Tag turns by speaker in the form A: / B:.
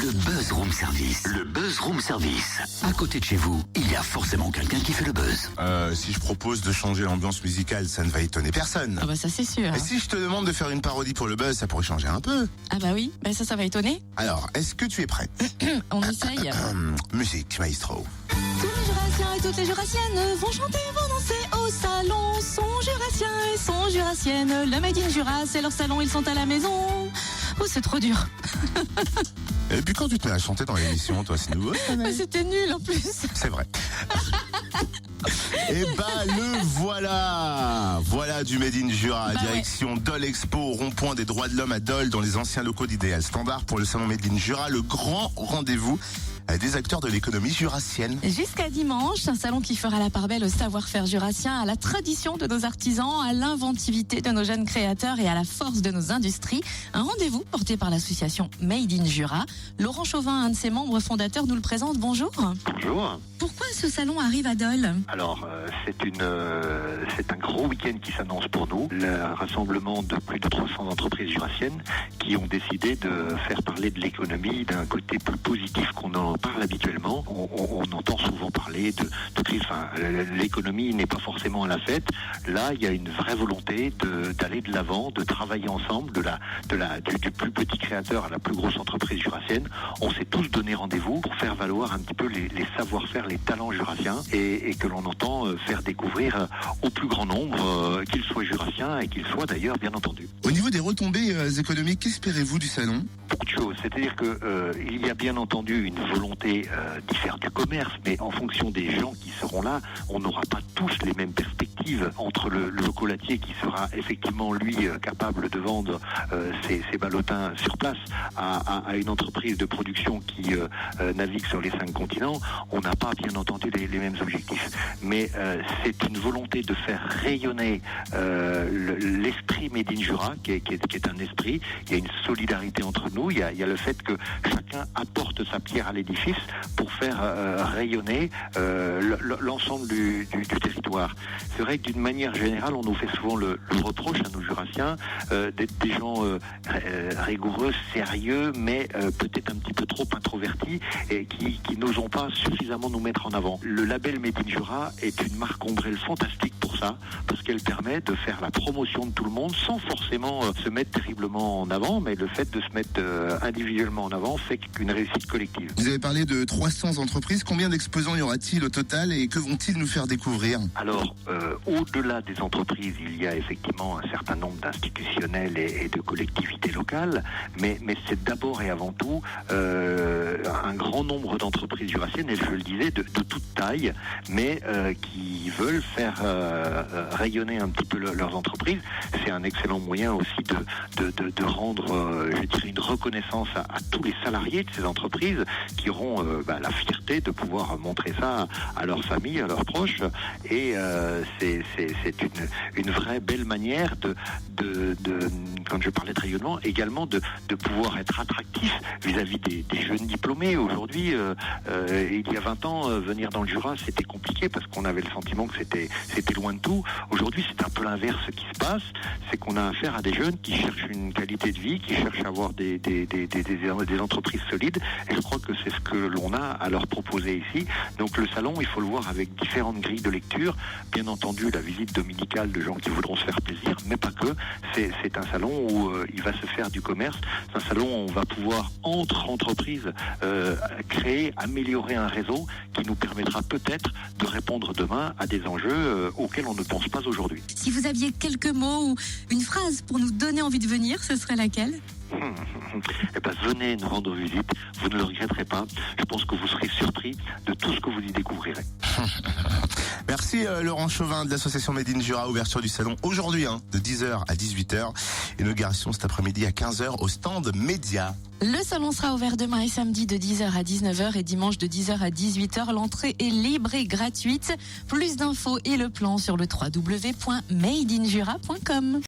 A: Le Buzz Room Service. Le Buzz Room Service. À côté de chez vous, il y a forcément quelqu'un qui fait le buzz.
B: Si je propose de changer l'ambiance musicale, ça ne va étonner personne.
C: Ah bah ça c'est sûr.
B: Et si je te demande de faire une parodie pour le buzz, ça pourrait changer un peu.
C: Ah bah oui, bah ça va étonner.
B: Alors, est-ce que tu es prête?
C: On essaye.
B: Musique, maestro.
C: Tous les Jurassiens et toutes les Jurassiennes vont chanter, vont danser au salon. Sont Jurassiens et sont Jurassiennes. Le Made in Jura, c'est leur salon, ils sont à la maison. Oh, c'est trop dur.
B: Et puis quand tu te mets à chanter dans l'émission, toi, c'est nouveau.
C: Bah, c'était nul en plus.
B: C'est vrai. Et bah le voilà. Voilà du Made in Jura, direction Dole Expo, au rond-point des droits de l'homme à Dole, dans les anciens locaux d'Idéal Standard pour le salon Made in Jura, le grand rendez-vous des acteurs de l'économie jurassienne.
C: Jusqu'à dimanche, un salon qui fera la part belle au savoir-faire jurassien, à la tradition de nos artisans, à l'inventivité de nos jeunes créateurs et à la force de nos industries. Un rendez-vous porté par l'association Made in Jura. Laurent Chauvin, un de ses membres fondateurs, nous le présente. Bonjour.
D: Bonjour.
C: Pourquoi ce salon arrive à Dole?
D: Alors, c'est un gros week-end qui s'annonce pour nous. Le rassemblement de plus de 300 entreprises jurassiennes qui ont décidé de faire parler de l'économie d'un côté plus positif qu'on en parle habituellement. On entend souvent parler de crise. Enfin, l'économie n'est pas forcément à la fête. Là, il y a une vraie volonté d'aller de l'avant, de travailler ensemble, du plus petit créateur à la plus grosse entreprise jurassienne. On s'est tous donné rendez-vous pour faire valoir un petit peu les savoir-faire, les talents jurassiens et que l'on entend faire découvrir au plus grand nombre, qu'ils soient jurassiens et qu'ils soient d'ailleurs bien entendu.
B: Au niveau des retombées économiques, qu'espérez-vous du salon?
D: Beaucoup de choses, c'est-à-dire que il y a bien entendu une volonté d'y faire du commerce, mais en fonction des gens qui seront là, on n'aura pas tous les mêmes perspectives entre le chocolatier qui sera effectivement lui capable de vendre ses ballotins sur place à une entreprise de production qui navigue sur les 5 continents. On n'a pas bien entendu les mêmes objectifs, mais c'est une volonté de faire rayonner l'esprit Made in Jura qui est un esprit. Il y a une solidarité entre nous, il y a le fait que chacun apporte sa pierre à l'édifice pour faire rayonner l'ensemble du territoire. C'est vrai que d'une manière générale, on nous fait souvent le reproche à nos jurassiens d'être des gens rigoureux, sérieux, mais peut-être un petit peu trop introvertis et qui n'osons pas suffisamment nous mettre en avant. Le label Made in Jura est une marque ombrelle fantastique pour ça, parce qu'elle permet de faire la promotion de tout le monde sans forcément se mettre terriblement en avant, mais le fait de se mettre individuellement en avant fait qu'une réussite collective.
B: Vous avez parlé de 300 entreprises. Combien d'exposants y aura-t-il au total et que vont-ils nous faire découvrir?
D: Alors, au-delà des entreprises, il y a effectivement un certain nombre d'institutionnels et de collectivités locales, mais c'est d'abord et avant tout un grand nombre d'entreprises jurassiennes, et je le disais, de toute taille, mais qui veulent faire rayonner un petit peu leurs entreprises. C'est un excellent moyen aussi de rendre, je dirais, une reconnaissance à tous les salariés de ces entreprises qui auront la fierté de pouvoir montrer ça à leur famille, à leurs proches, et c'est une vraie belle manière quand je parlais de rayonnement, également de pouvoir être attractif vis-à-vis des jeunes diplômés. Aujourd'hui, il y a 20 ans, venir dans le Jura, c'était compliqué parce qu'on avait le sentiment que c'était loin de tout. Aujourd'hui, c'est un peu l'inverse qui se passe, c'est qu'on a affaire à des jeunes qui cherchent une qualité de vie, qui cherchent à avoir des entreprises solides, et je crois que c'est ce que l'on a à leur proposer ici. Donc le salon, il faut le voir avec différentes grilles de lecture. Bien entendu, la visite dominicale de gens qui voudront se faire plaisir, mais pas que. C'est un salon où il va se faire du commerce. C'est un salon où on va pouvoir, entre entreprises, créer, améliorer un réseau qui nous permettra peut-être de répondre demain à des enjeux auxquels on ne pense pas aujourd'hui.
C: Si vous aviez quelques mots ou une phrase pour nous donner envie de venir, ce serait laquelle?
D: Eh ben, venez nous rendre visite, vous ne le regretterez pas. Je pense que vous serez surpris de tout ce que vous y découvrirez.
B: Merci Laurent Chauvin de l'association Made in Jura. Ouverture du salon aujourd'hui de 10h à 18h. Inauguration cet après-midi à 15h au stand Média.
C: Le salon sera ouvert demain et samedi de 10h à 19h et dimanche de 10h à 18h. L'entrée est libre et gratuite. Plus d'infos et le plan sur le www.madeinjura.com.